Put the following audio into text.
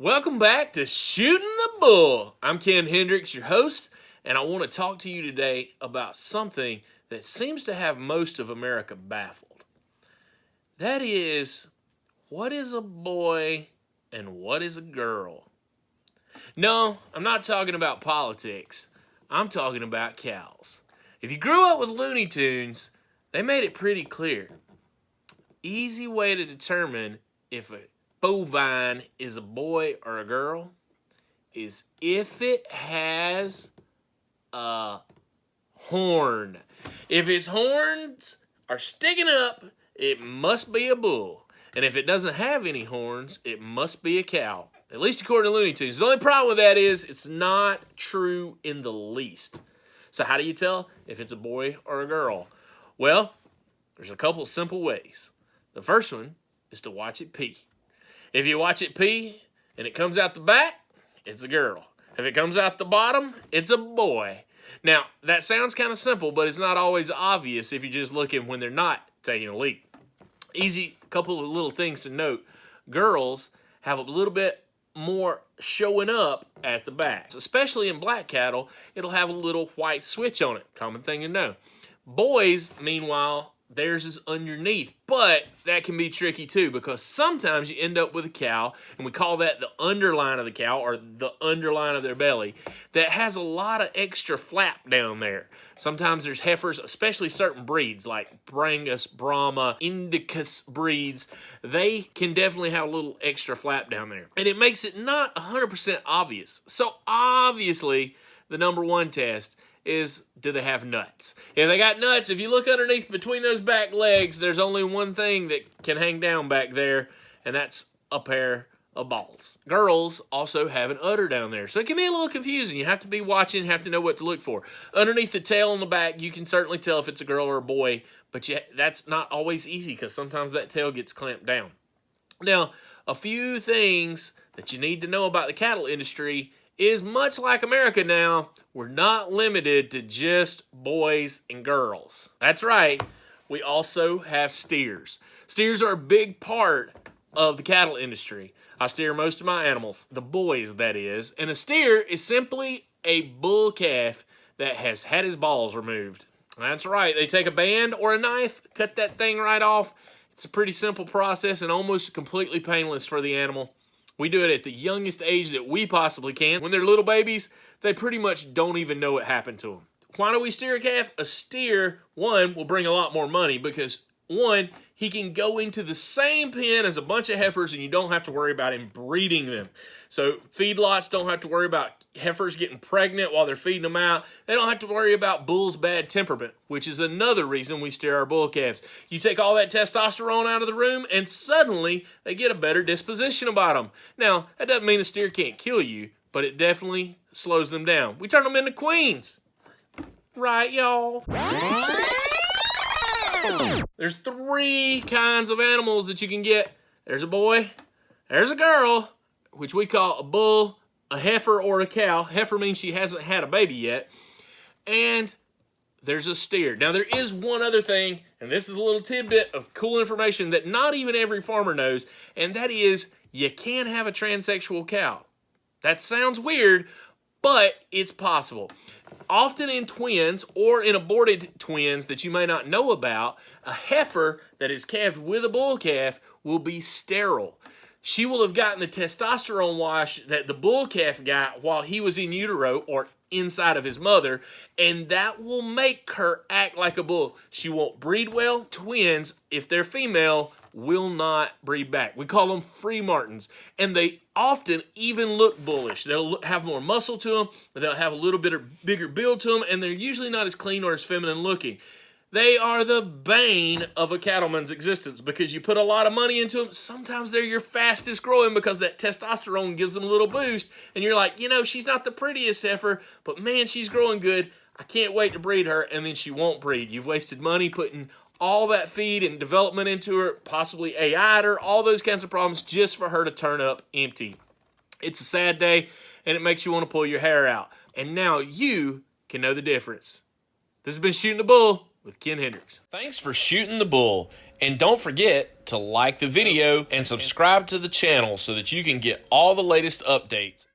Welcome back to Shooting the Bull. I'm Ken Hendricks, your host, and I want to talk to you today about something that seems to have most of America baffled. That is, what is a boy and what is a girl? No, I'm not talking about politics. I'm talking about cows. If you grew up with Looney Tunes, they made it pretty clear. Easy way to determine if a bovine is a boy or a girl is if it has a horn. If its horns are sticking up, it must be a bull. And if it doesn't have any horns, it must be a cow. At least according to Looney Tunes. The only problem with that is it's not true in the least. So how do you tell if it's a boy or a girl? Well, there's a couple simple ways. The first one is to watch it pee. If you watch it pee and it comes out the back, it's a girl. If it comes out the bottom, it's a boy. Now, that sounds kind of simple, but it's not always obvious if you're just looking when they're not taking a leak. Easy couple of little things to note. Girls have a little bit more showing up at the back. Especially in black cattle, it'll have a little white switch on it. Common thing to know. Boys, meanwhile, theirs is underneath, but that can be tricky too because sometimes you end up with a cow, and we call that the underline of the cow or the underline of their belly, that has a lot of extra flap down there. Sometimes there's heifers, especially certain breeds like Brangus, Brahma, Indicus breeds, they can definitely have a little extra flap down there. And it makes it not 100% obvious. So obviously, the number one test is, do they have nuts? If they got nuts, if you look underneath between those back legs, there's only one thing that can hang down back there, and that's a pair of balls. Girls also have an udder down there, so it can be a little confusing. You have to be watching, have to know what to look for. Underneath the tail on the back, you can certainly tell if it's a girl or a boy, but that's not always easy because sometimes that tail gets clamped down. Now, a few things that you need to know about the cattle industry is much like America now, we're not limited to just boys and girls. That's right, we also have steers. Steers are a big part of the cattle industry. I steer most of my animals, the boys that is, and a steer is simply a bull calf that has had his balls removed. That's right, they take a band or a knife, cut that thing right off. It's a pretty simple process and almost completely painless for the animal. We do it at the youngest age that we possibly can. When they're little babies, they pretty much don't even know what happened to them. Why do we steer a calf? A steer, one, will bring a lot more money because, one, he can go into the same pen as a bunch of heifers and you don't have to worry about him breeding them. So feedlots don't have to worry about heifers getting pregnant while they're feeding them out. They don't have to worry about bulls' bad temperament, which is another reason we steer our bull calves. You take all that testosterone out of the room and suddenly they get a better disposition about them. Now, that doesn't mean a steer can't kill you, but it definitely slows them down. We turn them into queens. Right, y'all? There's three kinds of animals that you can get. There's a boy, there's a girl, which we call a bull, a heifer, or a cow. Heifer means she hasn't had a baby yet. And there's a steer. Now, there is one other thing, and this is a little tidbit of cool information that not even every farmer knows, and that is you can have a transsexual cow. That sounds weird, but it's possible. Often in twins or in aborted twins that you may not know about, a heifer that is calved with a bull calf will be sterile. She will have gotten the testosterone wash that the bull calf got while he was in utero or inside of his mother, and that will make her act like a bull. She won't breed well. Twins, if they're female, will not breed back. We call them free martins, and they often even look bullish. They'll have more muscle to them, they'll have a little bit bigger build to them, and they're usually not as clean or as feminine looking. They are the bane of a cattleman's existence because you put a lot of money into them. Sometimes they're your fastest growing because that testosterone gives them a little boost, and you're like, she's not the prettiest heifer, but man, she's growing good. I can't wait to breed her, and then she won't breed. You've wasted money putting all that feed and development into her, possibly AI'd her, all those kinds of problems just for her to turn up empty. It's a sad day, and it makes you want to pull your hair out. And now you can know the difference. This has been Shooting the Bull with Ken Hendricks. Thanks for shooting the bull. And don't forget to like the video and subscribe to the channel so that you can get all the latest updates.